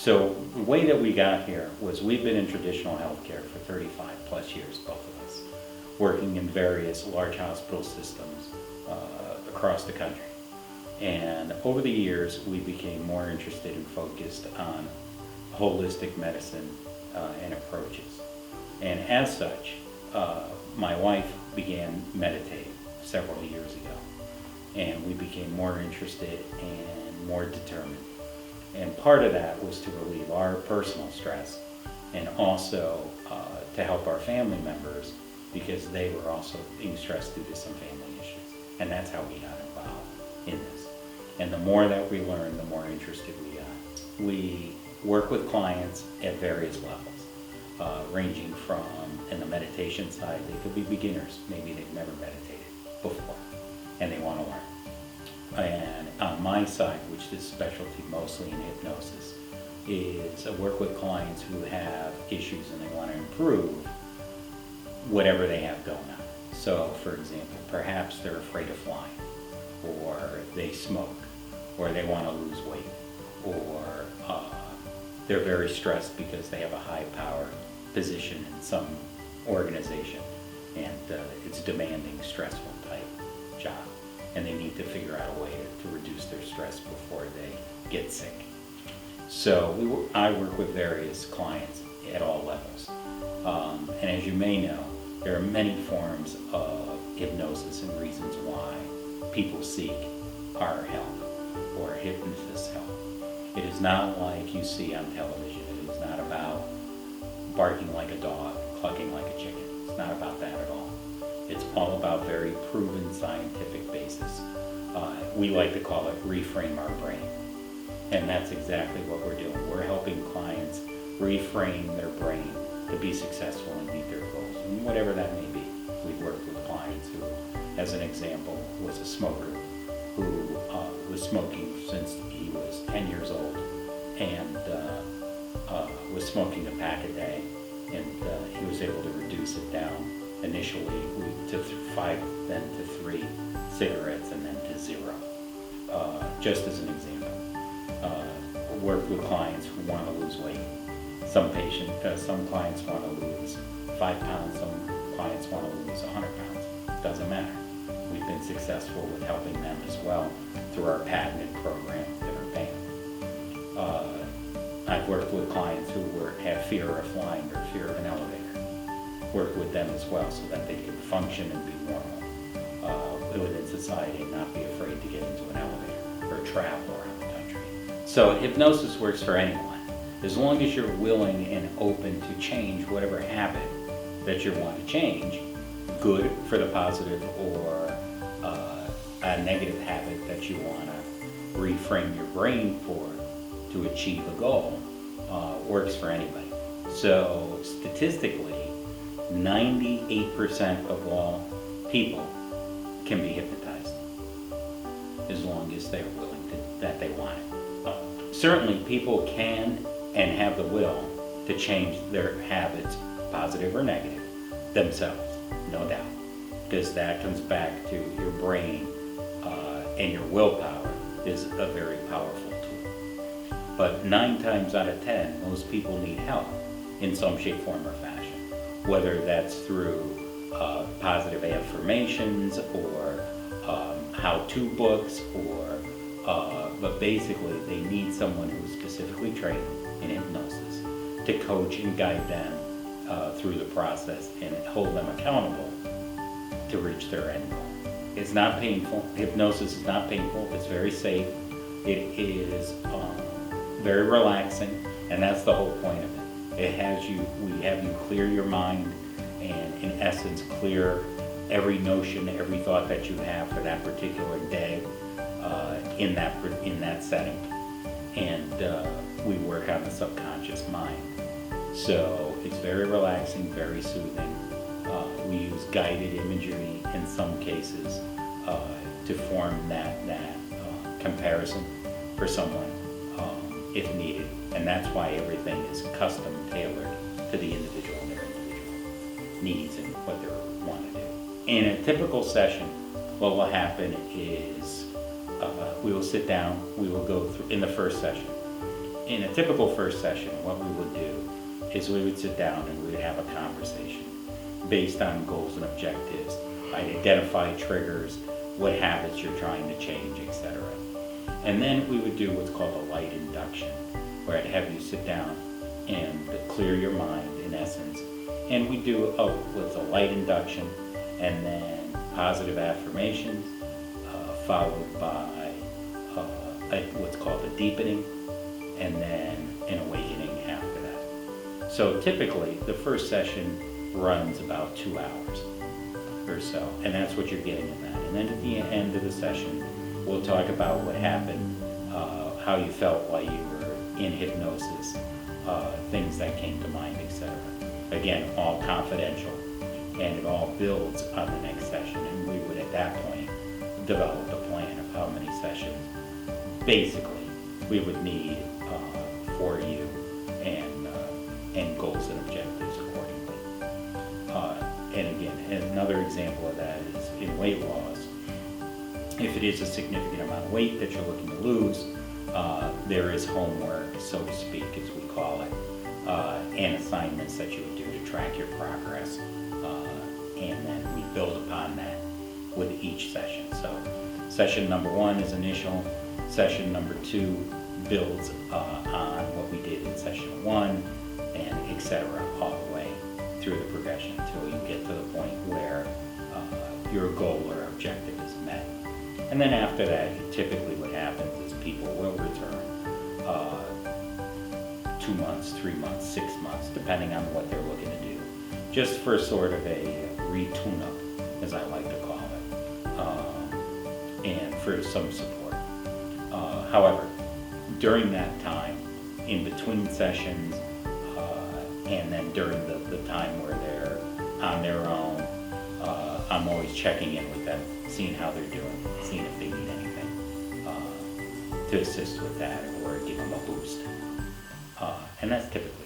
So the way that we got here was we've been in traditional healthcare for 35 plus years, both of us, working in various large hospital systems across the country. And over the years, we became more interested and focused on holistic medicine and approaches. And as such, my wife began meditating several years ago. And we became more interested and more determined. And part of that was to relieve our personal stress and also to help our family members because they were also being stressed due to some family issues. And that's how we got involved in this. And the more that we learned, the more interested we got. We work with clients at various levels, ranging from, in the meditation side, they could be beginners. Maybe they've never meditated before and they want to learn. And on my side, which is specialty mostly in hypnosis, is I work with clients who have issues and they want to improve whatever they have going on. So, for example, perhaps they're afraid of flying, or they smoke, or they want to lose weight, or they're very stressed because they have a high power position in some organization, and it's a demanding, stressful type job. And they need to figure out a way to reduce their stress before they get sick. So I work with various clients at all levels. And as you may know, there are many forms of hypnosis and reasons why people seek our help or hypnotist help. It is not like you see on television. It is not about barking like a dog, clucking like a chicken. It's not about that at all. It's all about very proven scientific basis. We like to call it reframe our brain. And that's exactly what we're doing. We're helping clients reframe their brain to be successful and meet their goals, and whatever that may be. We've worked with clients who, as an example, was a smoker who was smoking since he was 10 years old and was smoking a pack a day, and he was able to reduce it down initially to 5, then to 3 cigarettes, and then to 0, just as an example. Worked with clients who want to lose weight. Some clients want to lose 5 pounds, some clients want to lose 100 pounds. Doesn't matter. We've been successful with helping them as well through our patented program that are paying. I've worked with clients who have fear of flying or fear of an elevator. Worked with them as well so that they can function and be normal within society and not be afraid to get into an elevator or travel around the country. So hypnosis works for anyone, as long as you're willing and open to change whatever habit that you want to change, good for the positive or a negative habit that you want to reframe your brain for to achieve a goal, works for anybody. So statistically, 98% of all people can be hypnotized as long as they're willing that they want it. Certainly people can and have the will to change their habits, positive or negative, themselves, no doubt, because that comes back to your brain and your willpower is a very powerful tool. But 9 times out of 10, most people need help in some shape, form, or fashion, whether that's through positive affirmations or how-to books, but basically they need someone who's specifically trained in hypnosis to coach and guide them through the process and hold them accountable to reach their end goal. It's not painful. Hypnosis is not painful. It's very safe. It is very relaxing, and that's the whole point of it. We have you clear your mind and in essence clear every notion, every thought that you have for that particular day in that setting. And we work on the subconscious mind. So it's very relaxing, very soothing. We use guided imagery in some cases to form that comparison for someone if needed. And that's why everything is custom tailored to the individual and their individual needs and what they want to do. In a typical session, what will happen is we will sit down, we will go through, in the first session, in a typical first session, what we would do is we would sit down and we would have a conversation based on goals and objectives. I'd identify triggers, what habits you're trying to change, etc. And then we would do what's called a light induction, where I'd have you sit down and clear your mind, in essence. And we do what's a light induction, and then positive affirmations, followed by what's called a deepening, and then an awakening after that. So typically, the first session runs about 2 hours or so, and that's what you're getting in that. And then at the end of the session, we'll talk about what happened, how you felt while you were in hypnosis, things that came to mind, etc. Again, all confidential, and it all builds on the next session, and we would at that point develop a plan of how many sessions basically we would need for you, and goals and objectives accordingly. And again, another example of that is in weight loss. If it is a significant amount of weight that you're looking to lose, there is homework, so to speak, as we call it, and assignments that you would do to track your progress, and then we build upon that with each session. So session number 1 is initial, session number 2 builds on what we did in session 1, and etc. all the way through the progression until you get to the point where your goal or objective is met. And then after that, typically what happens is people will return 2 months, 3 months, 6 months, depending on what they're looking to do, just for sort of a retune-up, as I like to call it, and for some support. However, during that time, in between sessions, and then during the time where they're on their own, I'm always checking in with them, seeing how they're doing, seeing if they need anything to assist with that or give them a boost. And that's typically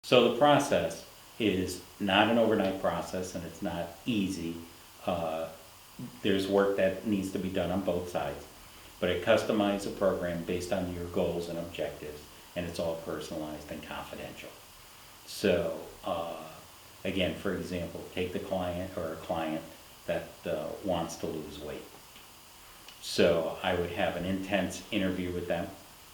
So the process is not an overnight process, and it's not easy. There's work that needs to be done on both sides, but I customize a program based on your goals and objectives, and it's all personalized and confidential. So, again, for example, take the client or a client that wants to lose weight. So I would have an intense interview with them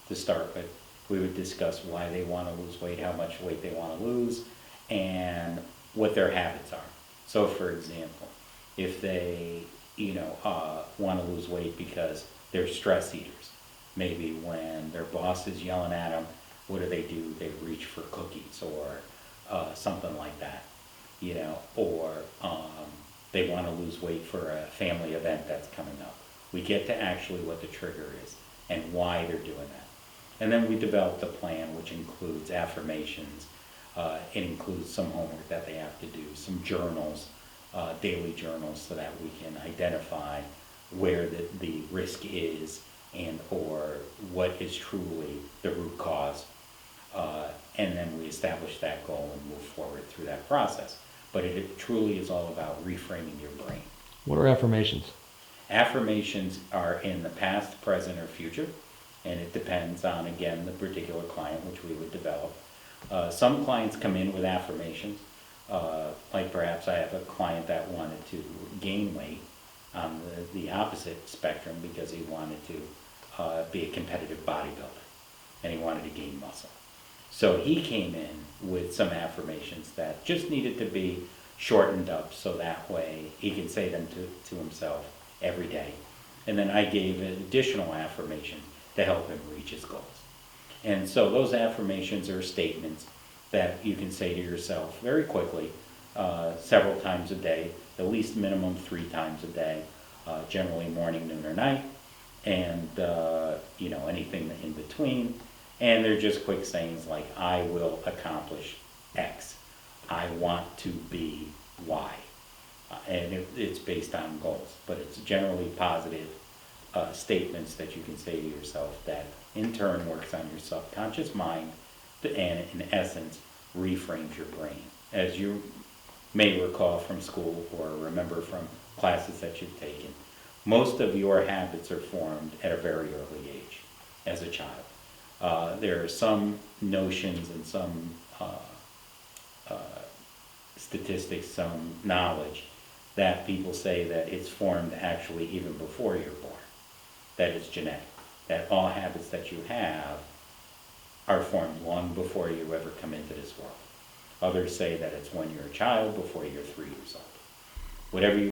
to start with. We would discuss why they want to lose weight, how much weight they want to lose, and what their habits are. So for example, if they, want to lose weight because they're stress eaters, maybe when their boss is yelling at them, what do? They reach for cookies or something like that, or they want to lose weight for a family event that's coming up. We get to actually what the trigger is and why they're doing that. And then we developed a plan which includes affirmations. It includes some homework that they have to do, some journals, daily journals, so that we can identify where the risk is and or what is truly the root cause. And then we establish that goal and move forward through that process. But it truly is all about reframing your brain. What are affirmations? Affirmations are in the past, present, or future, and it depends on, again, the particular client which we would develop. Some clients come in with affirmations, like perhaps I have a client that wanted to gain weight on the opposite spectrum because he wanted to be a competitive bodybuilder, and he wanted to gain muscle. So he came in with some affirmations that just needed to be shortened up so that way he can say them to himself every day. And then I gave an additional affirmation to help him reach his goals. And so those affirmations are statements that you can say to yourself very quickly, several times a day, at least minimum 3 times a day, generally morning, noon, or night, and anything in between. And they're just quick sayings like, I will accomplish X. I want to be Y. And it's based on goals, but it's generally positive statements that you can say to yourself that in turn works on your subconscious mind and in essence reframes your brain. As you may recall from school or remember from classes that you've taken, most of your habits are formed at a very early age as a child. There are some notions and some statistics, some knowledge that people say that it's formed actually even before you're born, that it's genetic, that all habits that you have are formed long before you ever come into this world. Others say that it's when you're a child, before you're 3 years old. Whatever you